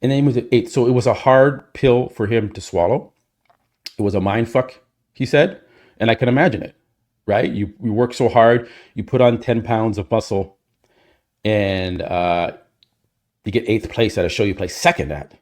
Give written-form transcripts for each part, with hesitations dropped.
and then he moved to 8. So it was a hard pill for him to swallow. It was a mind fuck, he said. And I can imagine it, right? You work so hard, you put on 10 pounds of muscle, and you get 8th place at a show you play second at.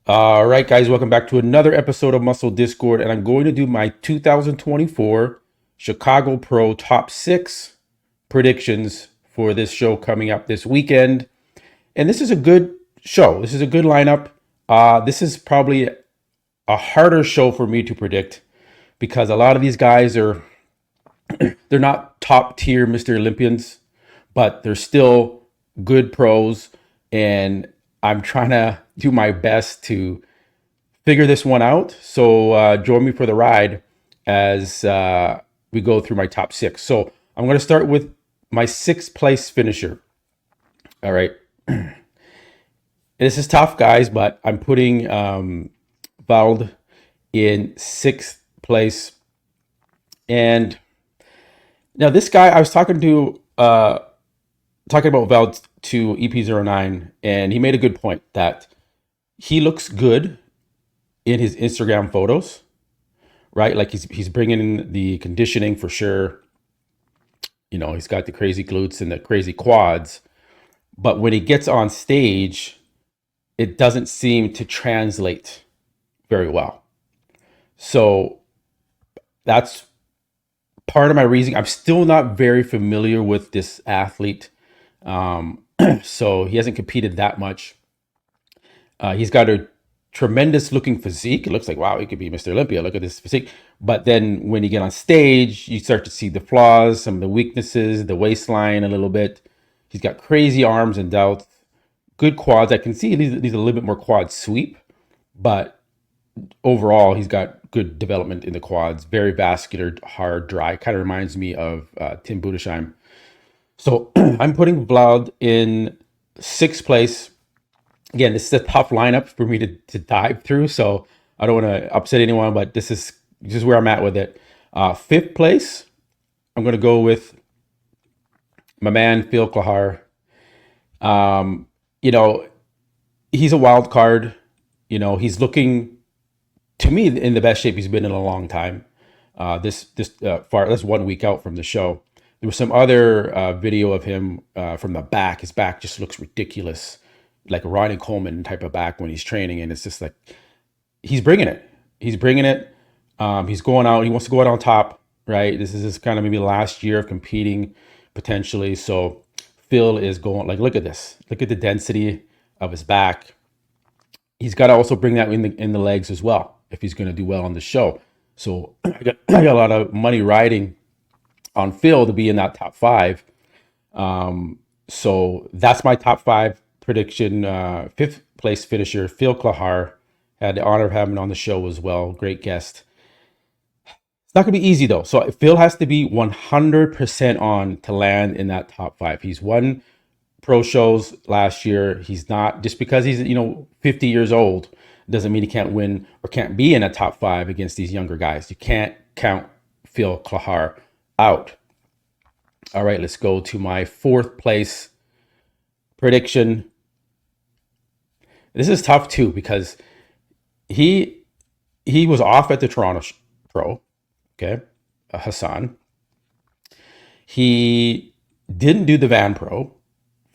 All right, guys, welcome back to another episode of Muscle Discord, and I'm going to do my 2024 Chicago Pro Top 6 predictions for this show coming up this weekend. And this is a good show. This is a good lineup. This is probably a harder show for me to predict because a lot of these guys they're not top tier Mr. Olympians, but they're still good pros, and I'm trying to do my best to figure this one out. So join me for the ride as we go through my top 6. So I'm going to start with my 6th place finisher. All right. This is tough, guys, but I'm putting Vald in 6th place. And now this guy, I was talking about Vald to EP09, and he made a good point that he looks good in his Instagram photos, right? Like he's bringing in the conditioning for sure. You know, he's got the crazy glutes and the crazy quads, but when he gets on stage, it doesn't seem to translate very well. So that's part of my reasoning. I'm still not very familiar with this athlete. So he hasn't competed that much. He's got a tremendous looking physique. It looks like, wow, he could be Mr. Olympia. Look at this physique. But then when you get on stage, you start to see the flaws, some of the weaknesses, the waistline a little bit. He's got crazy arms and delts, good quads. I can see he needs a little bit more quad sweep, but overall, he's got good development in the quads. Very vascular, hard, dry. Kind of reminds me of Tim Budesheim. So I'm putting Vlad in 6th place. Again, this is a tough lineup for me to dive through, so I don't want to upset anyone, but this is just where I'm at with it. 5th place, I'm going to go with my man, Phil Klahar. You know, he's a wild card. You know, he's looking, to me, in the best shape he's been in a long time. That's 1 week out from the show. There was some other video of him from the back. His back just looks ridiculous, like a Ronnie Coleman type of back when he's training. And it's just like, he's bringing it. He's bringing it. He's going out. He wants to go out on top, right? This is his kind of maybe last year of competing potentially. So Phil is going, like, look at this. Look at the density of his back. He's got to also bring that in the legs as well if he's going to do well on the show. So I got a lot of money riding on Phil to be in that top 5. So that's my top 5 prediction. 5th place finisher, Phil Klahar. Had the honor of having him on the show as well. Great guest. It's not going to be easy, though. So Phil has to be 100% on to land in that top 5. He's won pro shows last year. He's not, just because he's 50 years old doesn't mean he can't win or can't be in a top 5 against these younger guys. You can't count Phil Klahar out. All right, let's go to my 4th place prediction. This is tough too because he was off at the Toronto Pro. Okay, Hassan. He didn't do the Van Pro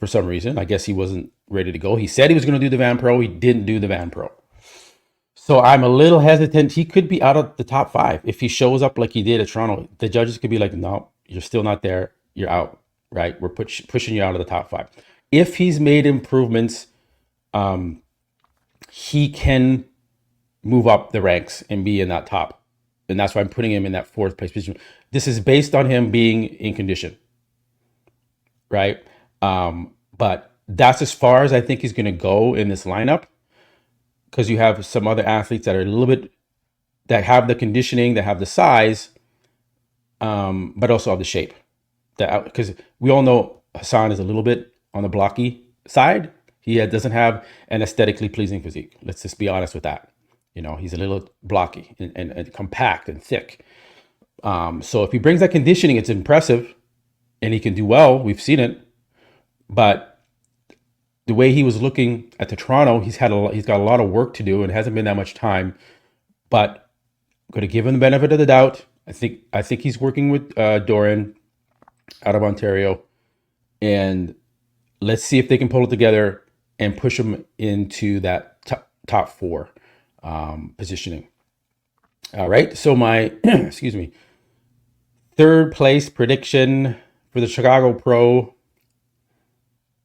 for some reason. I guess he wasn't ready to go. He said he was going to do the Van Pro. He didn't do the Van Pro. So I'm a little hesitant. He could be out of the top 5 if he shows up like he did at Toronto. The judges could be like, no, you're still not there. You're out, right? We're pushing you out of the top 5. If he's made improvements, he can move up the ranks and be in that top. And that's why I'm putting him in that 4th place position. This is based on him being in condition, right? But that's as far as I think he's going to go in this lineup, because you have some other athletes that are a little bit, that have the conditioning, that have the size, but also have the shape. Because we all know Hassan is a little bit on the blocky side. He doesn't have an aesthetically pleasing physique. Let's just be honest with that. He's a little blocky and compact and thick. So if he brings that conditioning, it's impressive, and he can do well. We've seen it, but the way he was looking at the Toronto, he's got a lot of work to do, and it hasn't been that much time. But I'm going to give him the benefit of the doubt. I think he's working with Doran out of Ontario, and let's see if they can pull it together and push him into that top four positioning. All right. So my excuse me, third place prediction for the Chicago Pro,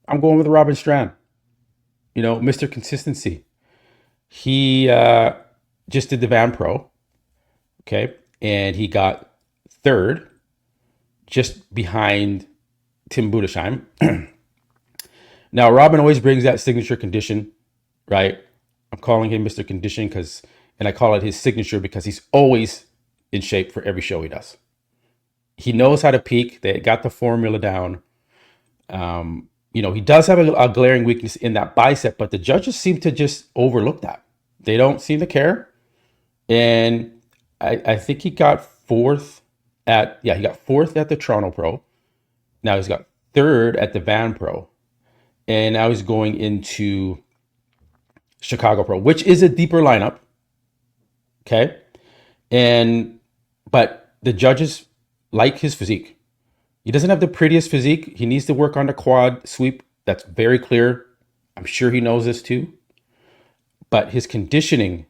I'm going with Robin Strand. Mr. Consistency. He just did the Van Pro, okay, and he got third, just behind Tim Budesheim. Now, Robin always brings that signature condition, right? I'm calling him Mr. Condition and I call it his signature because he's always in shape for every show he does. He knows how to peak. They got the formula down. He does have a glaring weakness in that bicep, but the judges seem to just overlook that. They don't seem to care. And I think he got fourth at the Toronto Pro. Now he's got third at the Van Pro. And now he's going into Chicago Pro, which is a deeper lineup. Okay. But the judges like his physique. He doesn't have the prettiest physique. He needs to work on the quad sweep. That's very clear. I'm sure he knows this too. But his conditioning,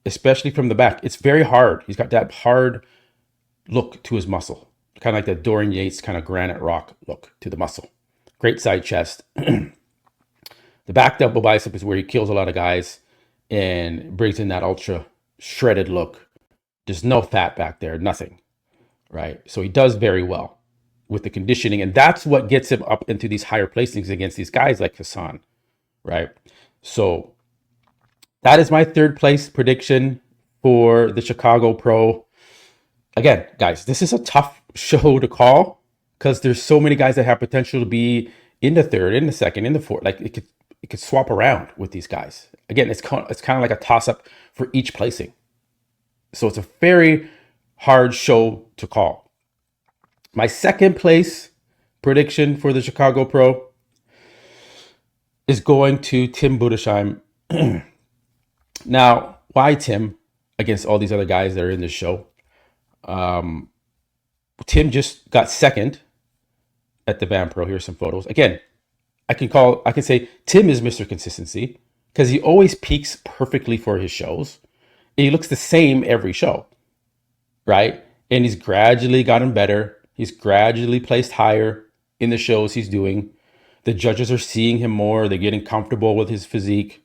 especially from the back, it's very hard. He's got that hard look to his muscle, kind of like the Dorian Yates kind of granite rock look to the muscle. Great side chest. The back double bicep is where he kills a lot of guys and brings in that ultra shredded look. There's no fat back there, nothing, right? So he does very well with the conditioning, and that's what gets him up into these higher placings against these guys like Hassan, right? So that is my third place prediction for the Chicago Pro. Again, guys, this is a tough show to call because there's so many guys that have potential to be in the third, in the second, in the fourth. Like it could swap around with these guys. Again, it's kind of like a toss up for each placing. So it's a very hard show to call. My second place prediction for the Chicago Pro is going to Tim Budesheim. Now, why Tim against all these other guys that are in this show? Tim just got second at the Van Pro. Here's some photos. Again, I can say Tim is Mr. Consistency because he always peaks perfectly for his shows. And he looks the same every show, right? And he's gradually gotten better. He's gradually placed higher in the shows he's doing. The judges are seeing him more. They're getting comfortable with his physique,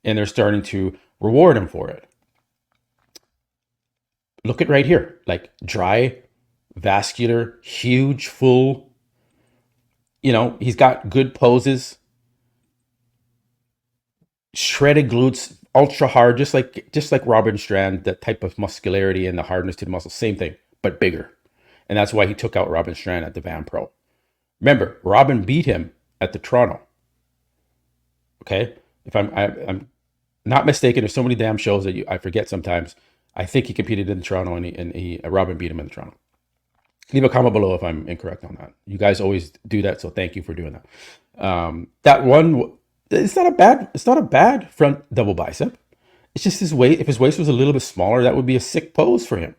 and they're starting to reward him for it. Look at right here, like dry, vascular, huge, full. He's got good poses, shredded glutes, ultra hard, just like Robin Strand, that type of muscularity and the hardness to the muscle, same thing, but bigger. And that's why he took out Robin Strand at the Van Pro. Remember, Robin beat him at the Toronto. Okay, if I'm not mistaken, there's so many damn shows that I forget sometimes. I think he competed in the Toronto, and Robin beat him in the Toronto. Leave a comment below if I'm incorrect on that. You guys always do that, so thank you for doing that. That one, it's not a bad front double bicep. It's just his weight. If his waist was a little bit smaller, that would be a sick pose for him.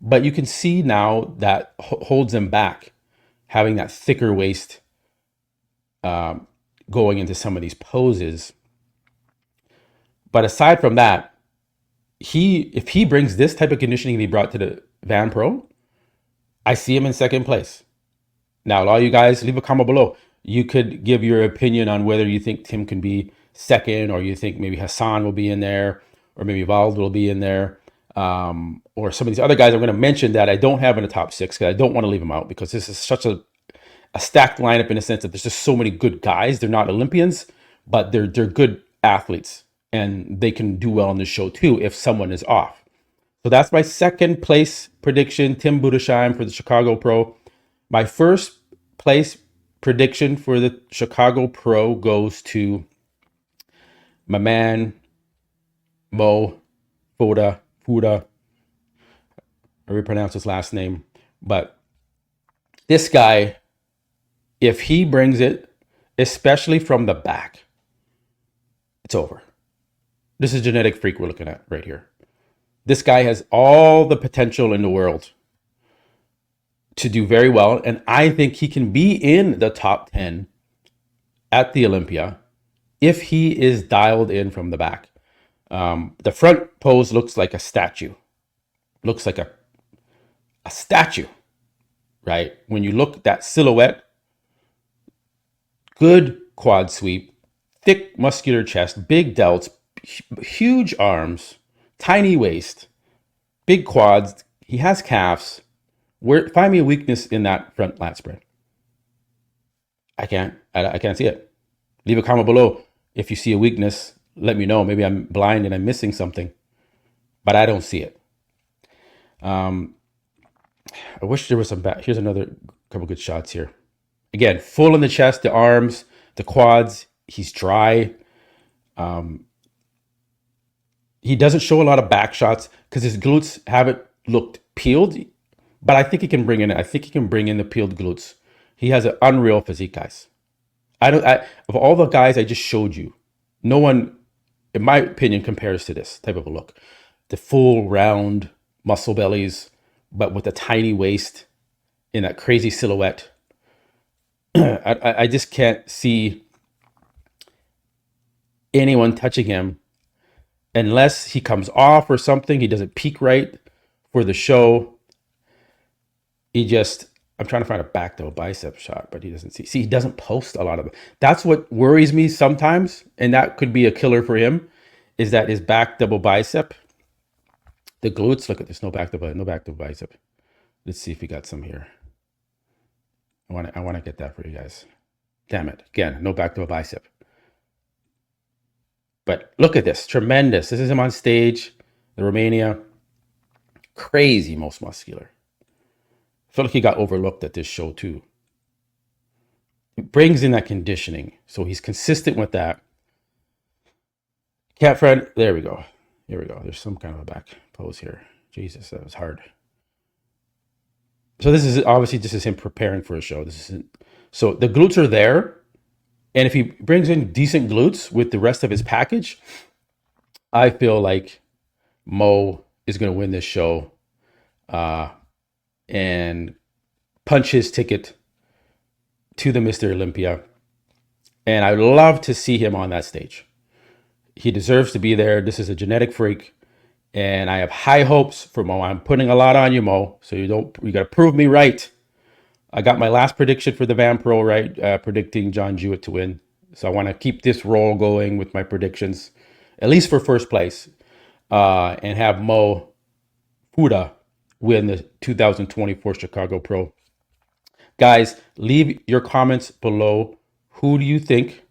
But you can see now that holds him back, having that thicker waist going into some of these poses. But aside from that, if he brings this type of conditioning he brought to the Van Pro, I see him in second place. Now, all you guys, leave a comment below. You could give your opinion on whether you think Tim can be second, or you think maybe Hassan will be in there, or maybe Vald will be in there, or some of these other guys I'm going to mention that I don't have in the top six because I don't want to leave them out, because this is such a stacked lineup in the sense that there's just so many good guys. They're not Olympians, but they're good athletes, and they can do well on this show too if someone is off. So that's my second place prediction, Tim Budesheim for the Chicago Pro. My first place prediction for the Chicago Pro goes to my man, Mo Fuda. or pronounce his last name. But this guy, if he brings it, especially from the back, it's over. This is genetic freak we're looking at right here. This guy has all the potential in the world to do very well. And I think he can be in the top 10 at the Olympia if he is dialed in from the back. The front pose looks like a statue. Looks like a statue, right? When you look at that silhouette, good quad sweep, thick muscular chest, big delts, huge arms, tiny waist, big quads. He has calves. Find me a weakness in that front lat spread. I can't see it. Leave a comment below if you see a weakness. Let me know. Maybe I'm blind and I'm missing something, but I don't see it. I wish there was some back. Here's another couple good shots here. Again, full in the chest, the arms, the quads. He's dry. He doesn't show a lot of back shots because his glutes haven't looked peeled, but I think he can bring in it. I think he can bring in the peeled glutes. He has an unreal physique, guys. Of all the guys I just showed you, no one, in my opinion, compares to this type of a look. The full round muscle bellies, but with a tiny waist in that crazy silhouette. I just can't see anyone touching him unless he comes off or something. He doesn't peak right for the show. I'm trying to find a back double bicep shot, but he doesn't see. See, he doesn't post a lot of it. That's what worries me sometimes, and that could be a killer for him, is that his back double bicep, the glutes. Look at this, no back double bicep. Let's see if we got some here. I want to get that for you guys. Damn it, again, no back double bicep. But look at this, tremendous. This is him on stage, the Romania. Crazy, most muscular. I feel like he got overlooked at this show too. He brings in that conditioning, so he's consistent with that. Cat friend, there we go. Here we go. There's some kind of a back pose here. Jesus, that was hard. So this is obviously just him preparing for a show. So the glutes are there, and if he brings in decent glutes with the rest of his package, I feel like Mo is going to win this show and punch his ticket to the Mr. Olympia. And I'd love to see him on that stage. He deserves to be there. This is a genetic freak, and I have high hopes for Mo. I'm putting a lot on you, Mo. So you got to prove me right. I got my last prediction for the Van Pro right, predicting John Jewett to win. So I want to keep this roll going with my predictions, at least for first place, and have Mo Fuda win the 2024 Chicago Pro. Guys, leave your comments below. Who do you think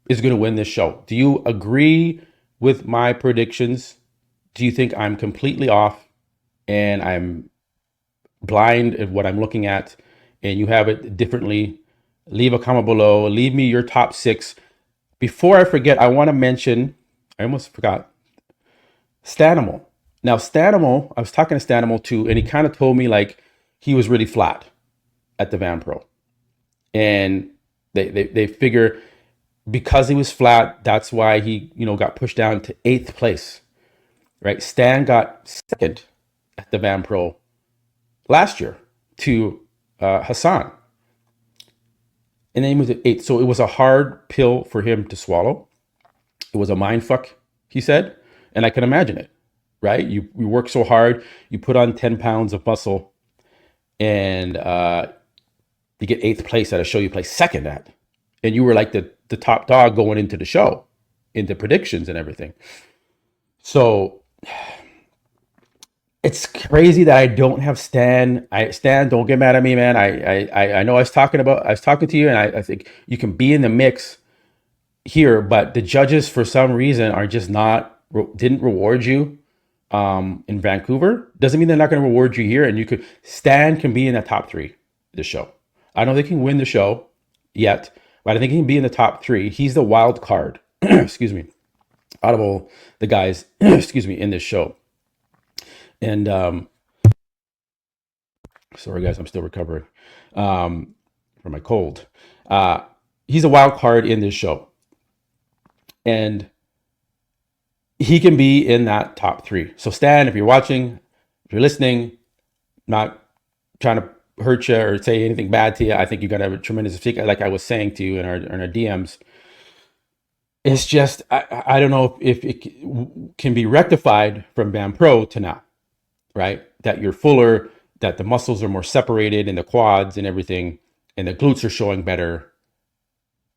is going to win this show? Do you agree with my predictions? Do you think I'm completely off and I'm blind at what I'm looking at and you have it differently? Leave a comment below. Leave me your top 6. Before I forget, I want to mention, I almost forgot, Stanimal. Now, Stanimal, I was talking to Stanimal too, and he kind of told me like he was really flat at the Van Pro. And they figure because he was flat, that's why he, got pushed down to 8th place, right? Stan got 2nd at the Van Pro last year to Hassan. And then he moved to 8th. So it was a hard pill for him to swallow. It was a mind fuck, he said. And I can imagine it, right? You work so hard, you put on 10 pounds of muscle, and you get 8th place at a show you play 2nd at. And you were like the top dog going into the show, into predictions and everything. So it's crazy that I don't have Stan. Stan, don't get mad at me, man. I know I was talking to you, and I think you can be in the mix here, but the judges for some reason are just didn't reward you in Vancouver. Doesn't mean they're not going to reward you here. And Stan can be in the top 3 this show. I don't think he can win the show yet, but I think he can be in the top 3. He's the wild card, excuse me, out of all the guys, excuse me, in this show. And Sorry, guys, I'm still recovering from my cold. Uh, he's a wild card in this show, and he can be in that top three. So, Stan, if you're watching, if you're listening, not trying to hurt you or say anything bad to you, I think you got to have a tremendous physique. Like I was saying to you in our DMs, it's just I don't know if it can be rectified from Band Pro to now, right? That you're fuller, that the muscles are more separated in the quads and everything, and the glutes are showing better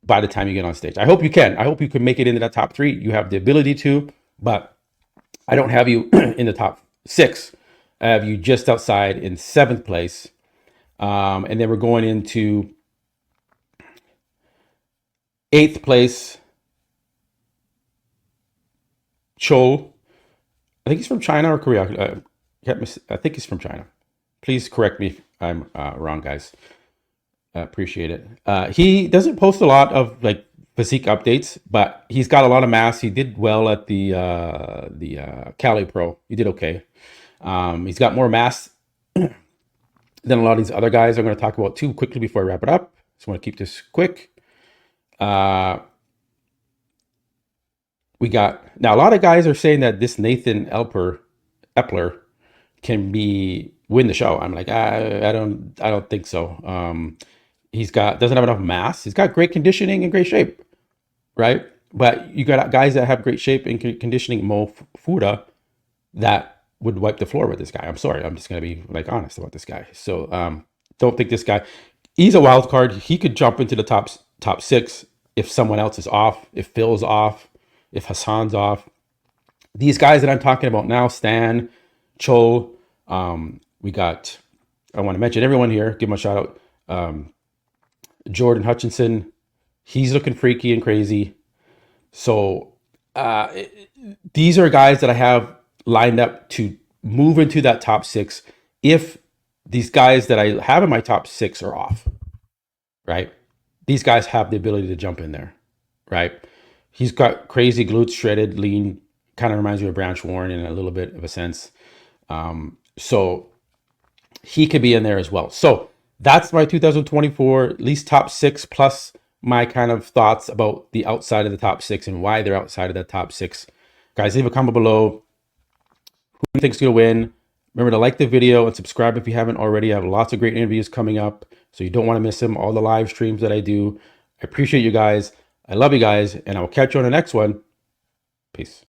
by the time you get on stage. I hope you can. I hope you can make it into that top three. You have the ability to, but I don't have you in the top six. I have you just outside in seventh place. And then we're going into eighth place. Chol. I think he's from China or Korea. I think he's from China. Please correct me if I'm wrong, guys. Appreciate it. He doesn't post a lot of like physique updates, but he's got a lot of mass. He did well at the Cali Pro. He did okay. He's got more mass than a lot of these other guys I'm going to talk about too quickly before I wrap it up. Just want to keep this quick. We got now a lot of guys are saying that this Nathan Epler can win the show. I'm like, I don't think so. He's doesn't have enough mass. He's got great conditioning and great shape, right? But you got guys that have great shape and conditioning, Mo Fuda, that would wipe the floor with this guy. I'm sorry. I'm just going to be like honest about this guy. So don't think this guy, he's a wild card. He could jump into the top six if someone else is off, if Phil's off, if Hassan's off. These guys that I'm talking about now, Stan, Chol, we got, I want to mention everyone here, give him a shout out. Jordan Hutchinson, he's looking freaky and crazy. So these are guys that I have lined up to move into that top six if these guys that I have in my top six are off, right? These guys have the ability to jump in there, right? He's got crazy glutes, shredded, lean, kind of reminds me of Branch Warren in a little bit of a sense. So he could be in there as well. So that's my 2024, at least top six, plus my kind of thoughts about the outside of the top six and why they're outside of the top six. Guys, leave a comment below. Who do you think is going to win? Remember to like the video and subscribe if you haven't already. I have lots of great interviews coming up, so you don't want to miss them. All the live streams that I do. I appreciate you guys. I love you guys, and I will catch you on the next one. Peace.